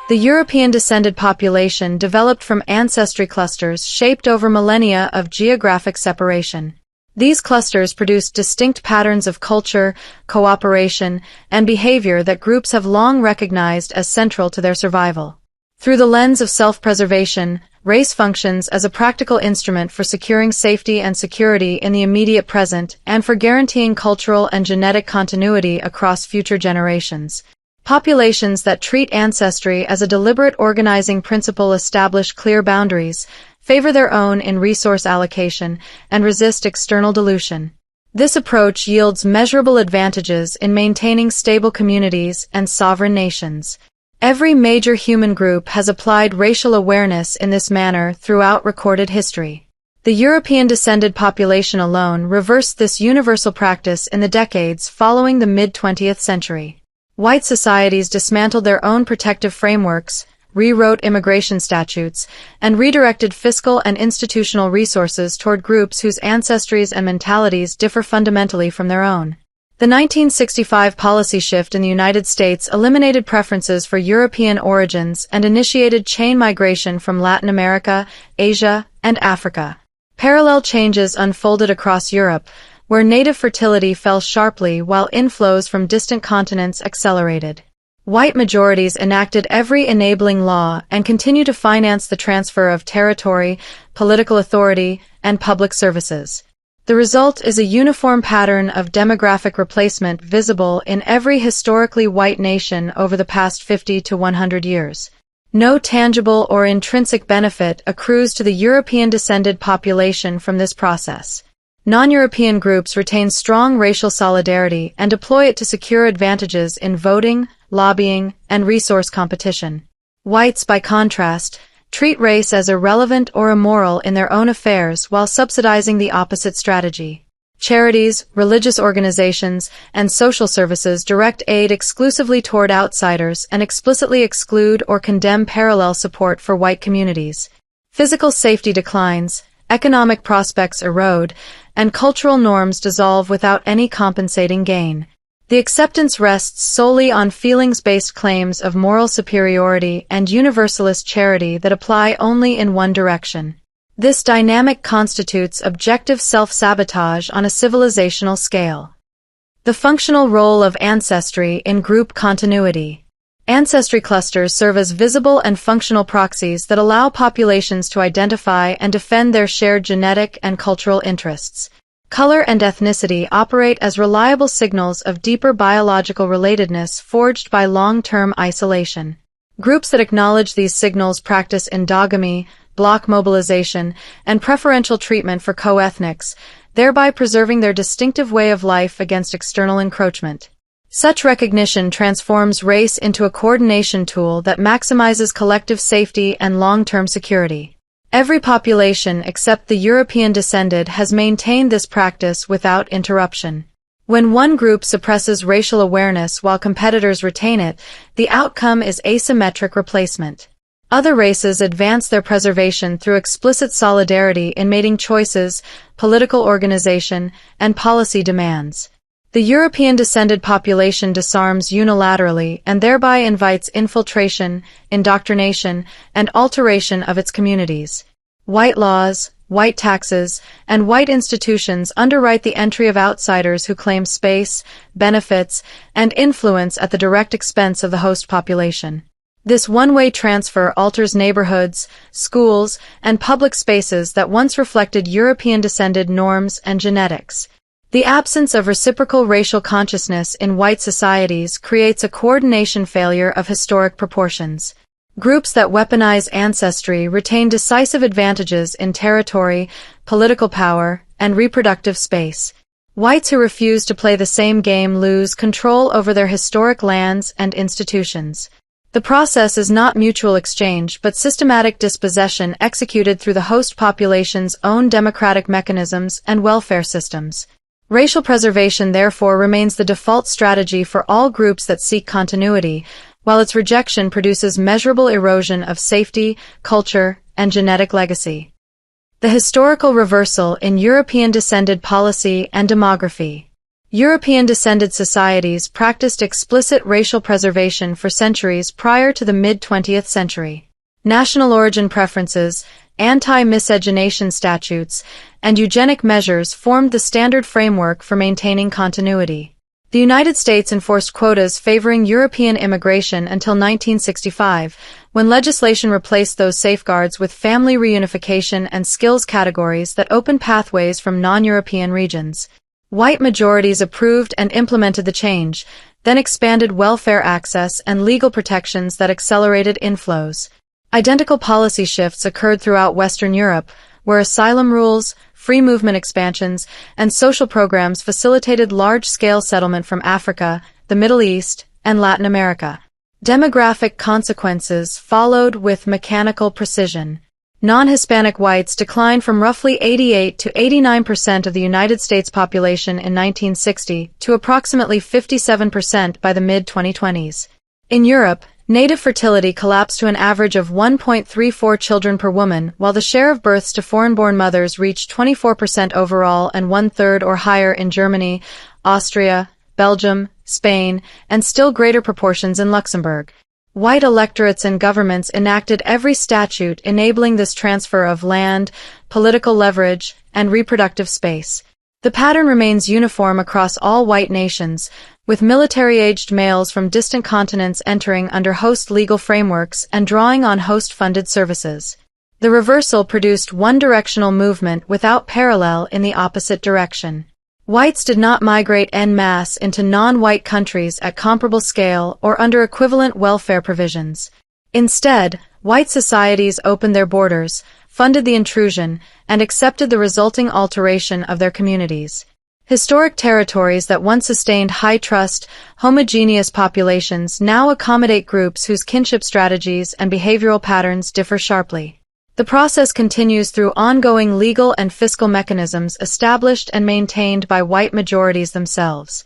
The European-descended population developed from ancestry clusters shaped over millennia of geographic separation. These clusters produced distinct patterns of culture, cooperation, and behavior that groups have long recognized as central to their survival. Through the lens of self-preservation, race functions as a practical instrument for securing safety and security in the immediate present and for guaranteeing cultural and genetic continuity across future generations. Populations that treat ancestry as a deliberate organizing principle establish clear boundaries, favor their own in resource allocation, and resist external dilution. This approach yields measurable advantages in maintaining stable communities and sovereign nations. Every major human group has applied racial awareness in this manner throughout recorded history. The European-descended population alone reversed this universal practice in the decades following the mid-20th century. White societies dismantled their own protective frameworks, rewrote immigration statutes, and redirected fiscal and institutional resources toward groups whose ancestries and mentalities differ fundamentally from their own. The 1965 policy shift in the United States eliminated preferences for European origins and initiated chain migration from Latin America, Asia, and Africa. Parallel changes unfolded across Europe, where native fertility fell sharply while inflows from distant continents accelerated. White majorities enacted every enabling law and continue to finance the transfer of territory, political authority, and public services. The result is a uniform pattern of demographic replacement visible in every historically white nation over the past 50 to 100 years. No tangible or intrinsic benefit accrues to the European-descended population from this process. Non-European groups retain strong racial solidarity and deploy it to secure advantages in voting, lobbying, and resource competition. Whites, by contrast, treat race as irrelevant or immoral in their own affairs while subsidizing the opposite strategy. Charities, religious organizations, and social services direct aid exclusively toward outsiders and explicitly exclude or condemn parallel support for white communities. Physical safety declines, economic prospects erode, and cultural norms dissolve without any compensating gain. The acceptance rests solely on feelings-based claims of moral superiority and universalist charity that apply only in one direction. This dynamic constitutes objective self-sabotage on a civilizational scale. The functional role of ancestry in group continuity. Ancestry clusters serve as visible and functional proxies that allow populations to identify and defend their shared genetic and cultural interests. Color and ethnicity operate as reliable signals of deeper biological relatedness forged by long-term isolation. Groups that acknowledge these signals practice endogamy, bloc mobilization, and preferential treatment for co-ethnics, thereby preserving their distinctive way of life against external encroachment. Such recognition transforms race into a coordination tool that maximizes collective safety and long-term security. Every population except the European-descended has maintained this practice without interruption. When one group suppresses racial awareness while competitors retain it, the outcome is asymmetric replacement. Other races advance their preservation through explicit solidarity in mating choices, political organization, and policy demands. The European-descended population disarms unilaterally and thereby invites infiltration, indoctrination, and alteration of its communities. White laws, white taxes, and white institutions underwrite the entry of outsiders who claim space, benefits, and influence at the direct expense of the host population. This one-way transfer alters neighborhoods, schools, and public spaces that once reflected European-descended norms and genetics. The absence of reciprocal racial consciousness in white societies creates a coordination failure of historic proportions. Groups that weaponize ancestry retain decisive advantages in territory, political power, and reproductive space. Whites who refuse to play the same game lose control over their historic lands and institutions. The process is not mutual exchange but systematic dispossession executed through the host population's own democratic mechanisms and welfare systems. Racial preservation therefore remains the default strategy for all groups that seek continuity, while its rejection produces measurable erosion of safety, culture, and genetic legacy. The historical reversal in European-descended policy and demography. European-descended societies practiced explicit racial preservation for centuries prior to the mid-20th century. National origin preferences, anti-miscegenation statutes, and eugenic measures formed the standard framework for maintaining continuity. The United States enforced quotas favoring European immigration until 1965, when legislation replaced those safeguards with family reunification and skills categories that opened pathways from non-European regions. White majorities approved and implemented the change, then expanded welfare access and legal protections that accelerated inflows. Identical policy shifts occurred throughout Western Europe, where asylum rules, free movement expansions, and social programs facilitated large-scale settlement from Africa, the Middle East, and Latin America. Demographic consequences followed with mechanical precision. Non-Hispanic whites declined from roughly 88 to 89% of the United States population in 1960 to approximately 57% by the mid-2020s. In Europe, native fertility collapsed to an average of 1.34 children per woman, while the share of births to foreign-born mothers reached 24% overall and one-third or higher in Germany, Austria, Belgium, Spain, and still greater proportions in Luxembourg. White electorates and governments enacted every statute enabling this transfer of land, political leverage, and reproductive space. The pattern remains uniform across all white nations, with military-aged males from distant continents entering under host legal frameworks and drawing on host-funded services. The reversal produced one-directional movement without parallel in the opposite direction. Whites did not migrate en masse into non-white countries at comparable scale or under equivalent welfare provisions. Instead, white societies opened their borders, funded the intrusion, and accepted the resulting alteration of their communities. Historic territories that once sustained high-trust, homogeneous populations now accommodate groups whose kinship strategies and behavioral patterns differ sharply. The process continues through ongoing legal and fiscal mechanisms established and maintained by white majorities themselves.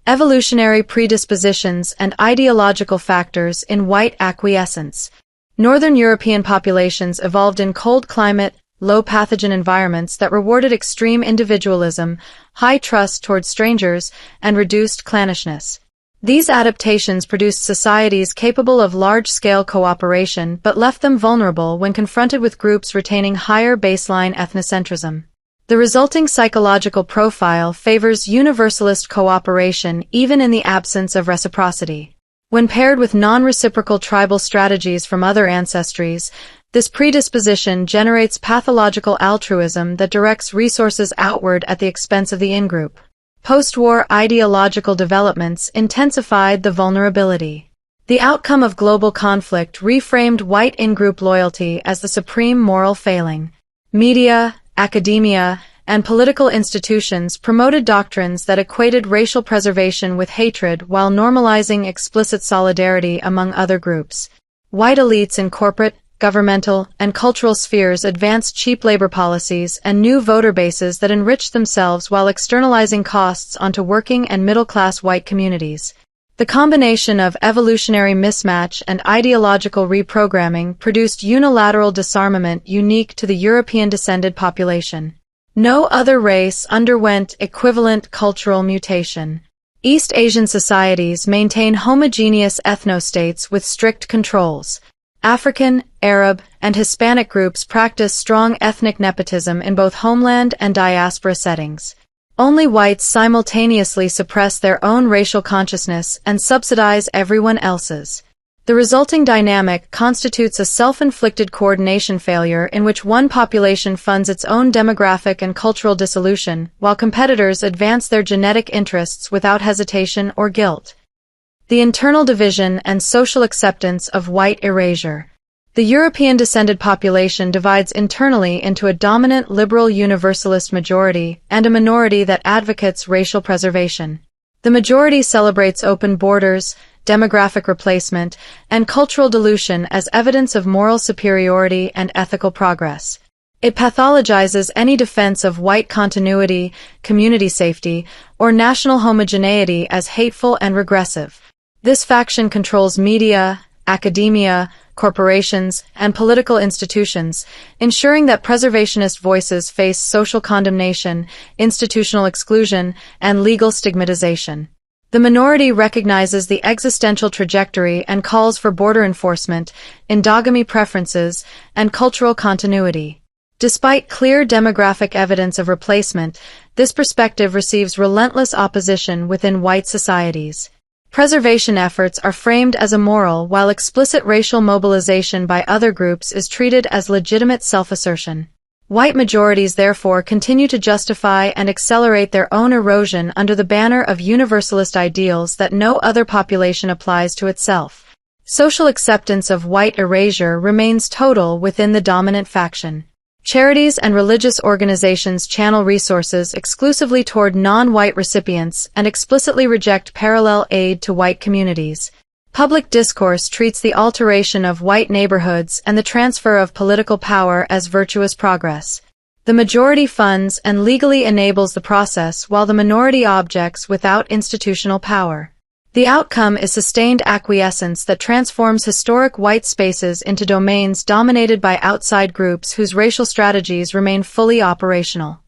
Evolutionary predispositions and ideological factors in white acquiescence. Northern European populations evolved in cold climate, low-pathogen environments that rewarded extreme individualism, high trust toward strangers, and reduced clannishness. These adaptations produced societies capable of large-scale cooperation but left them vulnerable when confronted with groups retaining higher baseline ethnocentrism. The resulting psychological profile favors universalist cooperation even in the absence of reciprocity. When paired with non-reciprocal tribal strategies from other ancestries, this predisposition generates pathological altruism that directs resources outward at the expense of the in-group. Post-war ideological developments intensified the vulnerability. The outcome of global conflict reframed white in-group loyalty as the supreme moral failing. Media, academia, and political institutions promoted doctrines that equated racial preservation with hatred while normalizing explicit solidarity among other groups. White elites in corporate, governmental, and cultural spheres advanced cheap labor policies and new voter bases that enriched themselves while externalizing costs onto working and middle-class white communities. The combination of evolutionary mismatch and ideological reprogramming produced unilateral disarmament unique to the European-descended population. No other race underwent equivalent cultural mutation. East Asian societies maintain homogeneous ethnostates with strict controls. African, Arab, and Hispanic groups practice strong ethnic nepotism in both homeland and diaspora settings. Only whites simultaneously suppress their own racial consciousness and subsidize everyone else's. The resulting dynamic constitutes a self-inflicted coordination failure in which one population funds its own demographic and cultural dissolution, while competitors advance their genetic interests without hesitation or guilt. The internal division and social acceptance of white erasure. The European-descended population divides internally into a dominant liberal universalist majority and a minority that advocates racial preservation. The majority celebrates open borders, demographic replacement, and cultural dilution as evidence of moral superiority and ethical progress. It pathologizes any defense of white continuity, community safety, or national homogeneity as hateful and regressive. This faction controls media, academia, corporations, and political institutions, ensuring that preservationist voices face social condemnation, institutional exclusion, and legal stigmatization. The minority recognizes the existential trajectory and calls for border enforcement, endogamy preferences, and cultural continuity. Despite clear demographic evidence of replacement, this perspective receives relentless opposition within white societies. Preservation efforts are framed as immoral, while explicit racial mobilization by other groups is treated as legitimate self-assertion. White majorities therefore continue to justify and accelerate their own erosion under the banner of universalist ideals that no other population applies to itself. Social acceptance of white erasure remains total within the dominant faction. Charities and religious organizations channel resources exclusively toward non-white recipients and explicitly reject parallel aid to white communities. Public discourse treats the alteration of white neighborhoods and the transfer of political power as virtuous progress. The majority funds and legally enables the process while the minority objects without institutional power. The outcome is sustained acquiescence that transforms historic white spaces into domains dominated by outside groups whose racial strategies remain fully operational.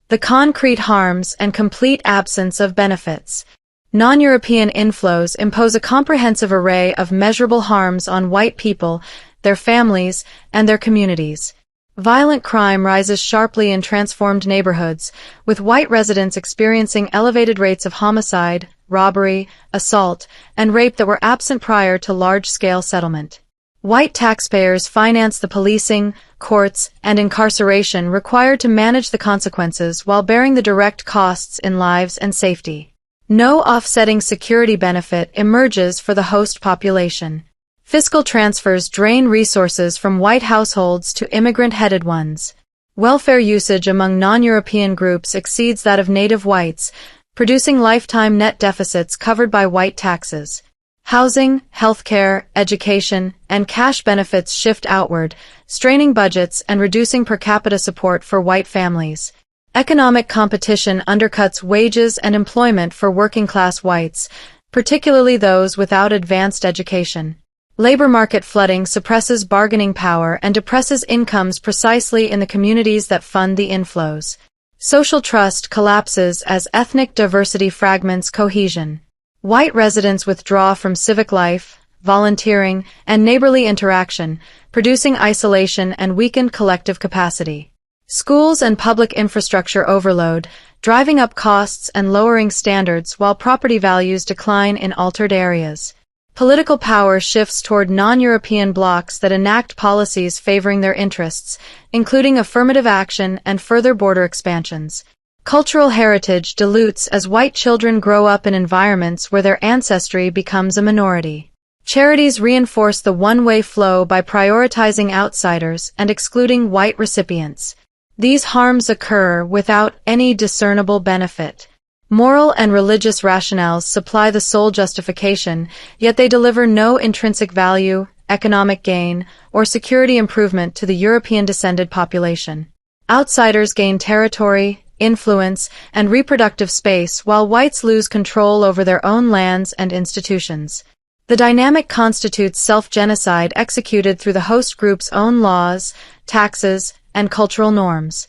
The concrete harms and complete absence of benefits. Non-European inflows impose a comprehensive array of measurable harms on white people, their families, and their communities. Violent crime rises sharply in transformed neighborhoods, with white residents experiencing elevated rates of homicide, robbery, assault, and rape that were absent prior to large-scale settlement. White taxpayers finance the policing, courts, and incarceration required to manage the consequences while bearing the direct costs in lives and safety. No offsetting security benefit emerges for the host population. Fiscal transfers drain resources from white households to immigrant-headed ones. Welfare usage among non-European groups exceeds that of native whites, producing lifetime net deficits covered by white taxes. Housing, healthcare, education, and cash benefits shift outward, straining budgets and reducing per capita support for white families. Economic competition undercuts wages and employment for working-class whites, particularly those without advanced education. Labor market flooding suppresses bargaining power and depresses incomes precisely in the communities that fund the inflows. Social trust collapses as ethnic diversity fragments cohesion. White residents withdraw from civic life, volunteering, and neighborly interaction, producing isolation and weakened collective capacity. Schools and public infrastructure overload, driving up costs and lowering standards while property values decline in altered areas. Political power shifts toward non-European blocs that enact policies favoring their interests, including affirmative action and further border expansions. Cultural heritage dilutes as white children grow up in environments where their ancestry becomes a minority. Charities reinforce the one-way flow by prioritizing outsiders and excluding white recipients. These harms occur without any discernible benefit. Moral and religious rationales supply the sole justification, yet they deliver no intrinsic value, economic gain, or security improvement to the European-descended population. Outsiders gain territory, influence, and reproductive space while whites lose control over their own lands and institutions. The dynamic constitutes self-genocide executed through the host group's own laws, taxes, and cultural norms.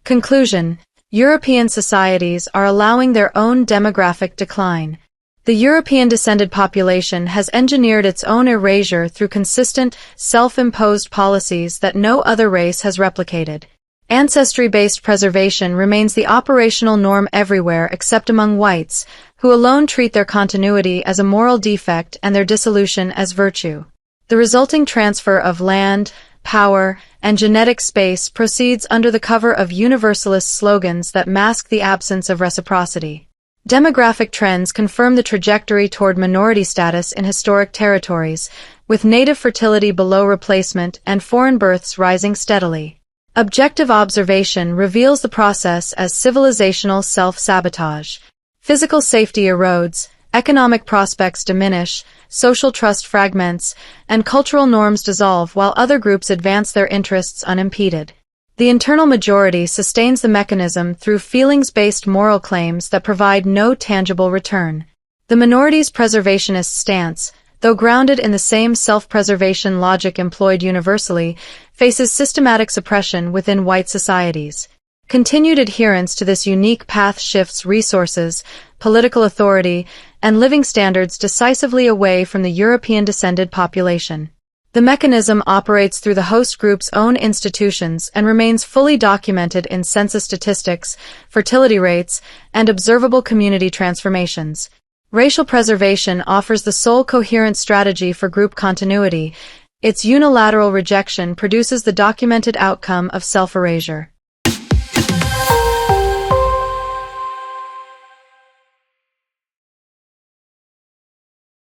Conclusion: European societies are allowing their own demographic decline. The European-descended population has engineered its own erasure through consistent, self-imposed policies that no other race has replicated. Ancestry-based preservation remains the operational norm everywhere except among whites, who alone treat their continuity as a moral defect and their dissolution as virtue. The resulting transfer of land, power, and genetic space proceeds under the cover of universalist slogans that mask the absence of reciprocity. Demographic trends confirm the trajectory toward minority status in historic territories, with native fertility below replacement and foreign births rising steadily. Objective observation reveals the process as civilizational self-sabotage. Physical safety erodes, economic prospects diminish, social trust fragments, and cultural norms dissolve while other groups advance their interests unimpeded. The internal majority sustains the mechanism through feelings-based moral claims that provide no tangible return. The minority's preservationist stance, though grounded in the same self-preservation logic employed universally, faces systematic suppression within white societies. Continued adherence to this unique path shifts resources, political authority, and living standards decisively away from the European-descended population. The mechanism operates through the host group's own institutions and remains fully documented in census statistics, fertility rates, and observable community transformations. Racial preservation offers the sole coherent strategy for group continuity. Its unilateral rejection produces the documented outcome of self-erasure.